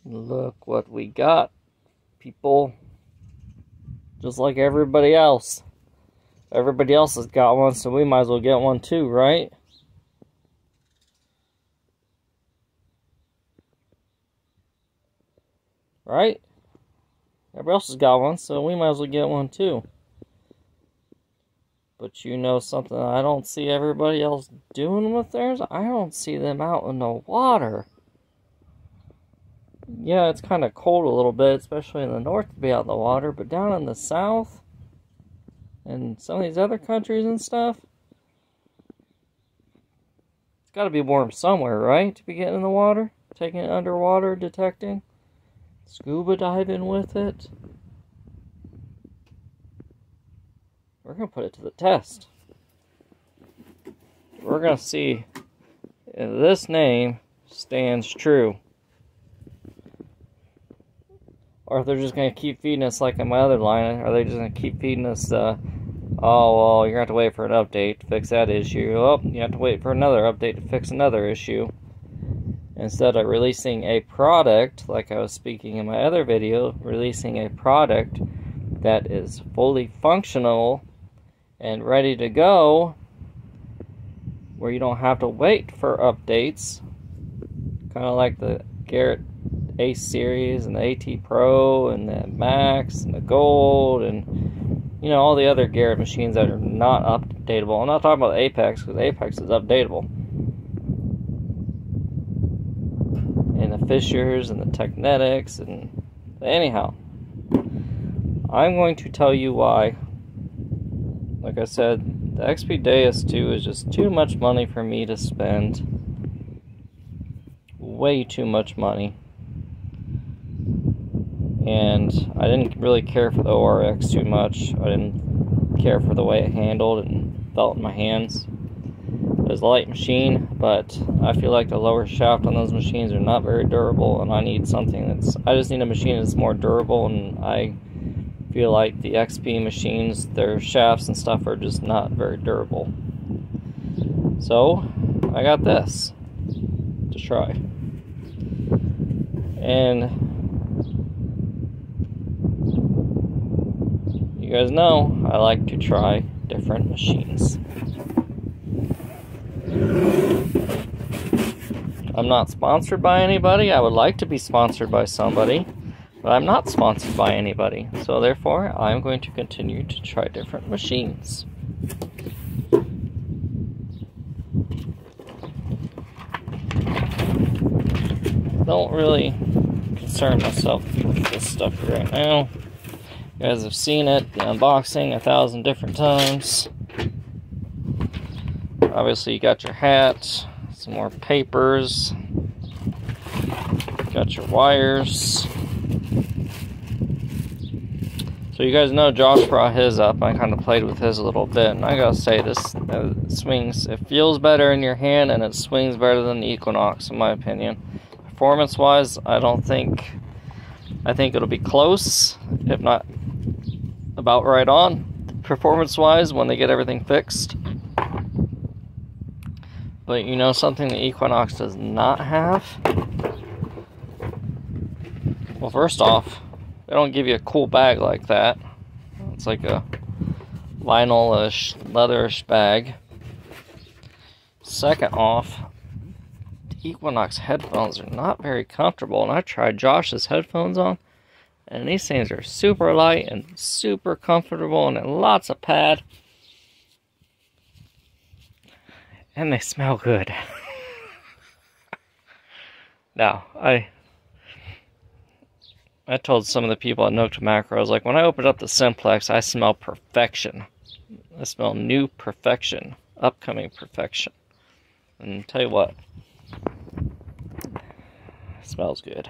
Look what we got, people. Just like everybody else. Everybody else has got one, so we might as well get one too, right? Right? Everybody else has got one, so we might as well get one too. But you know something I don't see everybody else doing with theirs? I don't see them out in the water. Yeah, it's kind of cold a little bit, especially in the north to be out in the water, but down in the south and some of these other countries and stuff, it's got to be warm somewhere, right? To be getting in the water, taking it underwater, detecting, scuba diving with it. We're going to put it to the test. We're going to see if this name stands true. Or if they're just going to keep feeding us like in my other line. Are they just going to keep feeding us, oh, well, you're going to have to wait for an update to fix that issue. Oh, you have to wait for another update to fix another issue. Instead of releasing a product, like I was speaking in my other video, releasing a product that is fully functional and ready to go, where you don't have to wait for updates, kind of like the Garrett Ace Series and the AT Pro and the Max and the Gold and, you know, all the other Garrett machines that are not updatable. I'm not talking about the Apex, because the Apex is updatable. And the Fishers and the Technetics, and anyhow, I'm going to tell you why. Like I said, the XP Deus 2 is just too much money for me to spend. Way too much money. And I didn't really care for the ORX too much. I didn't care for the way it handled and felt in my hands. It was a light machine, but I feel like the lower shaft on those machines are not very durable, and I need something I just need a machine that's more durable, and I feel like the XP machines, their shafts and stuff are just not very durable. So, I got this to try. And you guys know I like to try different machines. I'm not sponsored by anybody. I would like to be sponsored by somebody, but I'm not sponsored by anybody. So therefore, I'm going to continue to try different machines. Don't really concern myself with this stuff right now. You guys have seen it, the unboxing 1,000 different times. Obviously you got your hat, some more papers, got your wires. So you guys know Josh brought his up. I kind of played with his a little bit, and I gotta say, this swings, it feels better in your hand, and it swings better than the Equinox in my opinion. Performance wise, I think it'll be close, if not about right on, performance wise, when they get everything fixed. But you know something the Equinox does not have? Well, first off, they don't give you a cool bag like that. It's like a vinyl-ish, leatherish bag. Second off, the Equinox headphones are not very comfortable, and I tried Josh's headphones on, and these things are super light and super comfortable, and lots of pad. And they smell good. Now, I told some of the people at Nokta Makro, I was like, when I opened up the Simplex, I smell perfection. I smell new perfection, upcoming perfection. And I'll tell you what, it smells good.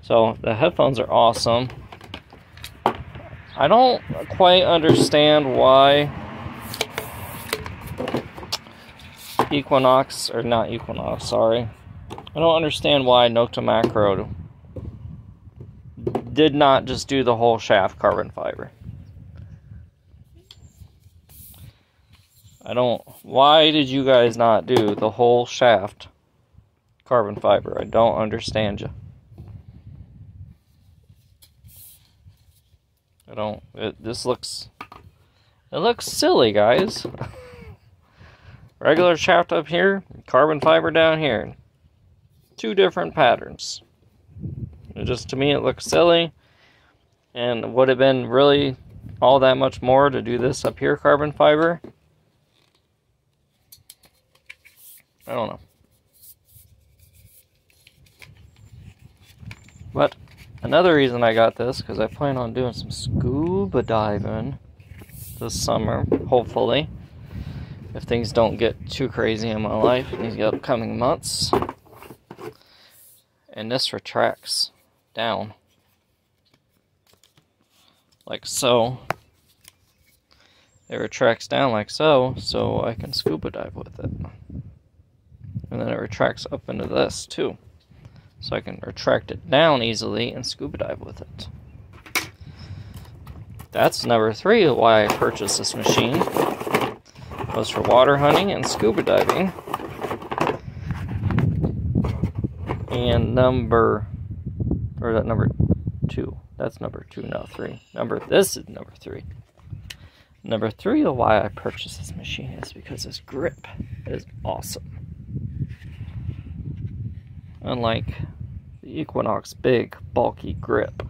So, the headphones are awesome. I don't quite understand why Equinox, or not Equinox, sorry. I don't understand why Nokta Makro did not just do the whole shaft carbon fiber. Why did you guys not do the whole shaft carbon fiber. I don't understand you. I don't. This looks. It looks silly, guys. Regular shaft up here, carbon fiber down here. Two different patterns. To me, it looks silly. And would have been really all that much more to do this up here, carbon fiber? I don't know. But another reason I got this, because I plan on doing some scuba diving this summer, hopefully. If things don't get too crazy in my life in these upcoming months. And this retracts down. Like so. It retracts down like so, so I can scuba dive with it. And then it retracts up into this too. So I can retract it down easily and scuba dive with it. That's number 3 of why I purchased this machine. Was for water hunting and scuba diving. And number 2. That's number 2, not 3. This is number 3. Number 3 of why I purchased this machine is because this grip is awesome. Unlike the Equinox big, bulky grip,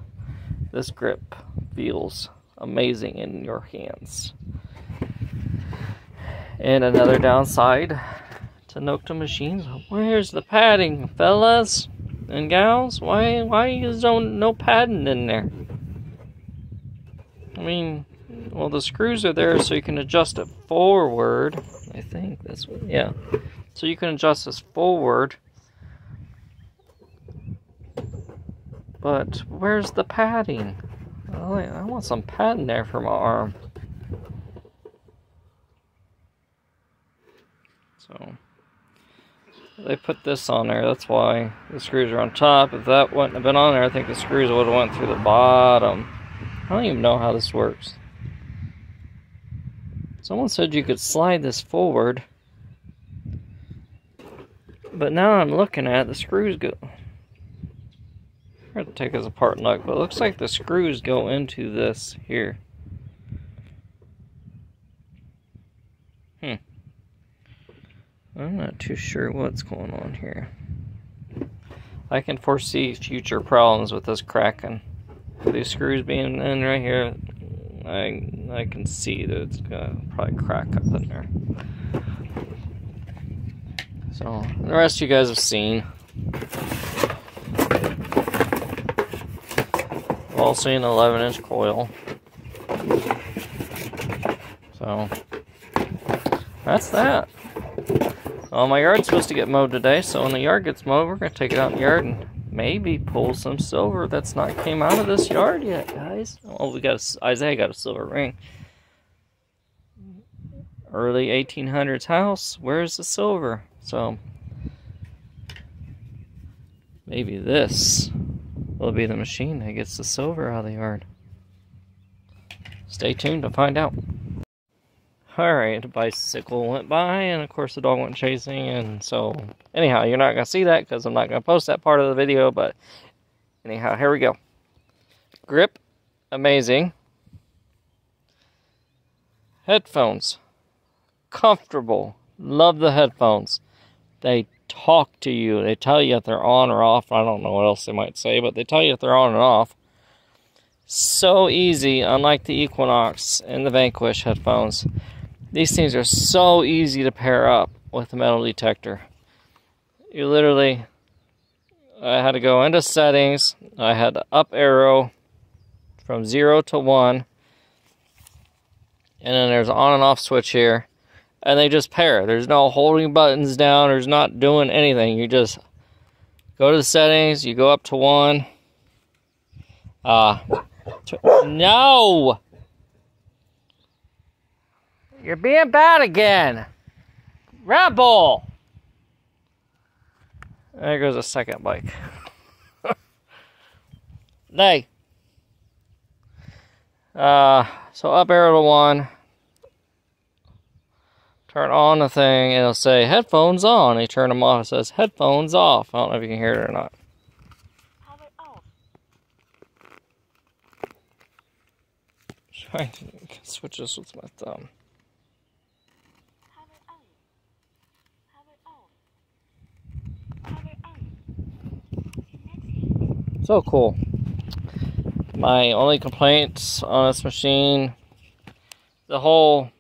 this grip feels amazing in your hands. And another downside to Nokta machines, where's the padding, fellas and gals? Why you don't no padding in there? I mean, well, the screws are there so you can adjust it forward. I think that's what, yeah. So you can adjust this forward. But where's the padding? Oh, I want some padding there for my arm. So they put this on there. That's why the screws are on top. If that wouldn't have been on there, I think the screws would have went through the bottom. I don't even know how this works. Someone said you could slide this forward. But now I'm looking at it, the screws go... I'm going to take this apart and look, but it looks like the screws go into this here. I'm not too sure what's going on here. I can foresee future problems with this cracking. These screws being in right here, I can see that it's gonna probably crack up in there. So the rest you guys have seen. We've all seen 11-inch coil. So that's that. Well, my yard's supposed to get mowed today, so when the yard gets mowed, we're going to take it out in the yard and maybe pull some silver that's not came out of this yard yet, guys. Oh, Isaiah got a silver ring. Early 1800s house. Where's the silver? So maybe this will be the machine that gets the silver out of the yard. Stay tuned to find out. Alright, the bicycle went by, and of course the dog went chasing, and so, anyhow, you're not going to see that, because I'm not going to post that part of the video, but, anyhow, here we go. Grip, amazing. Headphones, comfortable, love the headphones. They talk to you, they tell you if they're on or off, I don't know what else they might say, but they tell you if they're on and off. So easy, unlike the Equinox and the Vanquish headphones. These things are so easy to pair up with the metal detector. You literally, I had to go into settings, I had to up arrow from 0 to 1, and then there's an on and off switch here, and they just pair. There's no holding buttons down, there's not doing anything. You just go to the settings, you go up to 1. No! You're being bad again. Rebel! There goes a second bike. Nay. So up arrow to 1. turn on the thing, and it'll say headphones on. You turn them off, it says headphones off. I don't know if you can hear it or not. Power off. Trying to switch this with my thumb. Power on. Power off. Power on. Connecting. So cool. My only complaints on this machine, the whole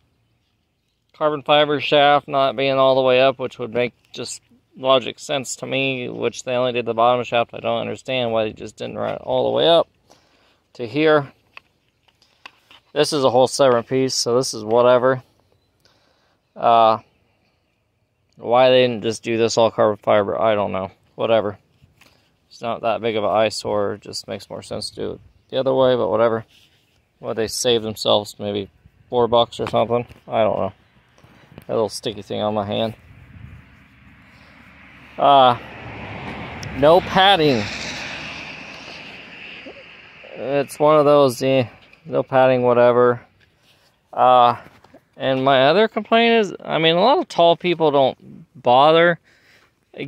carbon fiber shaft not being all the way up, which would make just logic sense to me, which they only did the bottom shaft. I don't understand why they just didn't run it all the way up to here. This is a whole separate piece, so this is whatever. Why they didn't just do this all carbon fiber, I don't know. Whatever. It's not that big of an eyesore. It just makes more sense to do it the other way, but whatever. Well, they save themselves maybe $4 or something. I don't know. That little sticky thing on my hand. No padding. It's one of those, no padding, whatever. And my other complaint is, I mean, a lot of tall people don't bother.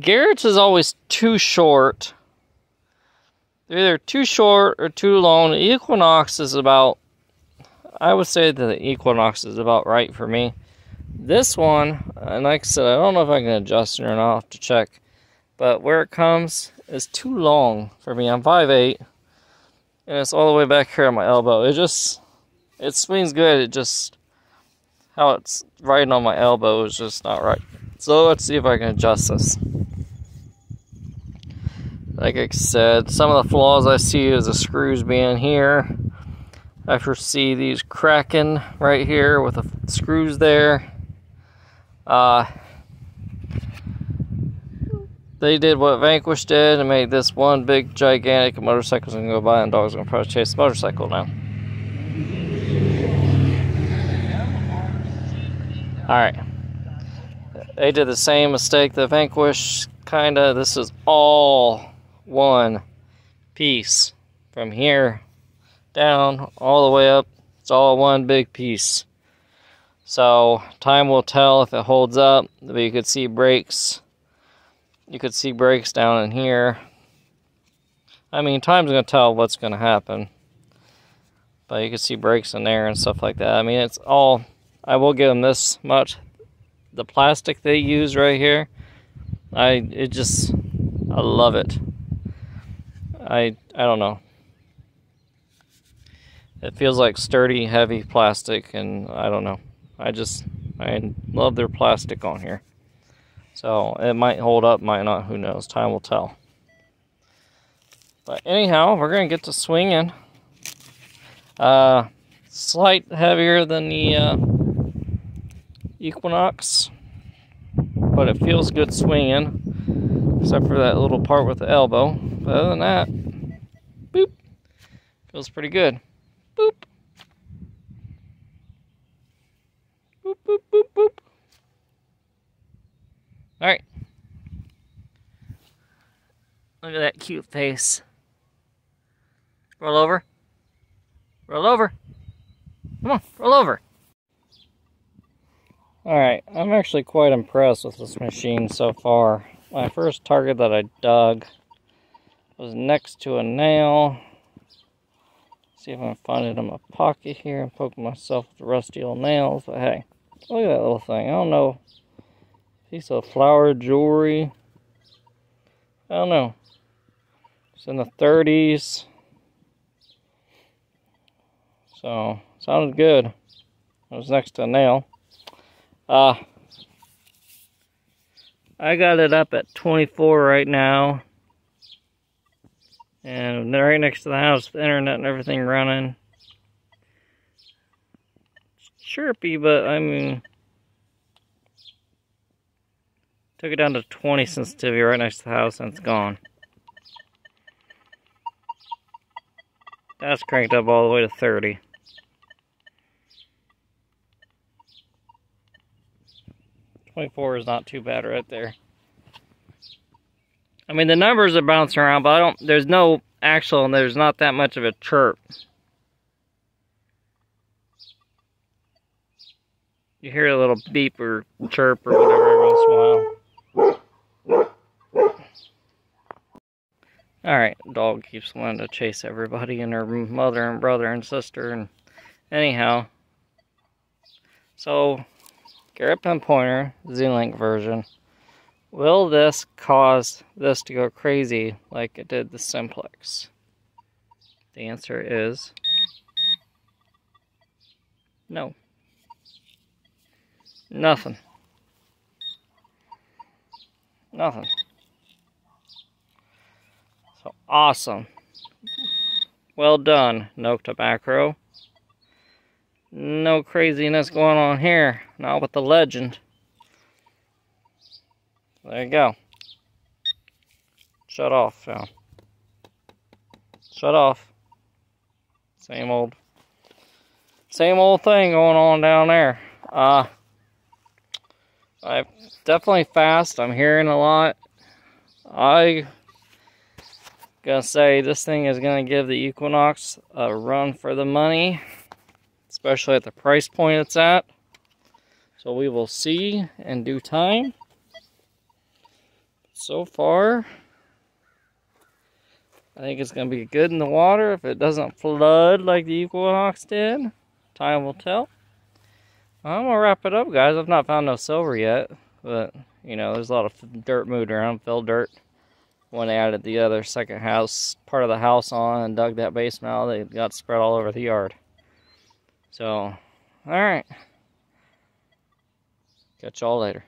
Garrett's is always too short. They're either too short or too long. The Equinox is about, I would say that the Equinox is about right for me. This one, and like I said, I don't know if I can adjust it or not, I'll have to check. But where it comes is too long for me. I'm 5'8", and it's all the way back here at my elbow. It swings good. It just, how it's riding on my elbow is just not right. So let's see if I can adjust this. Like I said, some of the flaws I see is the screws being here. I foresee these cracking right here with the screws there. They did what Vanquish did and made this one big gigantic motorcycle's gonna go by and dog's gonna probably chase the motorcycle now. Alright. They did the same mistake that Vanquish kinda. This is all one piece from here down all the way up. It's all one big piece. So time will tell if it holds up. But you could see brakes. You could see brakes down in here. I mean, time's gonna tell what's gonna happen. But you can see brakes in there and stuff like that. I mean, it's all, I will give them this much. The plastic they use right here, I love it. I don't know. It feels like sturdy, heavy plastic, and I don't know. I love their plastic on here. So it might hold up, might not, who knows. Time will tell. But anyhow, we're going to get to swinging. Slight heavier than the Equinox, but it feels good swinging, except for that little part with the elbow. But other than that, boop, feels pretty good. Boop. Boop, boop, boop, boop. Alright. Look at that cute face. Roll over. Roll over. Come on, roll over. Alright, I'm actually quite impressed with this machine so far. My first target that I dug was next to a nail. See if I can find it in my pocket here and poke myself with the rusty old nails. But hey, look at that little thing. I don't know. Piece of flower jewelry. I don't know. It's in the 30s. So, sounded good. It was next to a nail. I got it up at 24 right now. And right next to the house, the internet and everything running. It's chirpy, but I mean, took it down to 20 sensitivity right next to the house and it's gone. That's cranked up all the way to 30. .4 is not too bad right there. I mean, the numbers are bouncing around, but there's no actual, and there's not that much of a chirp. You hear a little beep or chirp or whatever every once in a while. Alright, dog keeps wanting to chase everybody and her mother and brother and sister. And anyhow, so Garrett Pinpointer Z-Link version. Will this cause this to go crazy like it did the Simplex? The answer is no. Nothing. Nothing. So awesome. Well done, Nokta Makro. No craziness going on here. Not with the Legend. There you go. Shut off now. Shut off. Same old thing going on down there. I'm definitely fast. I'm hearing a lot. I gonna say this thing is gonna give the Equinox a run for the money, especially at the price point it's at. So we will see in due time. So far, I think it's going to be good in the water if it doesn't flood like the Equinox did. Time will tell. I'm going to wrap it up, guys. I've not found no silver yet, but, you know, there's a lot of dirt moved around, filled dirt. When they added the other second house, part of the house on and dug that basement out, they got spread all over the yard. So, alright. Catch y'all later.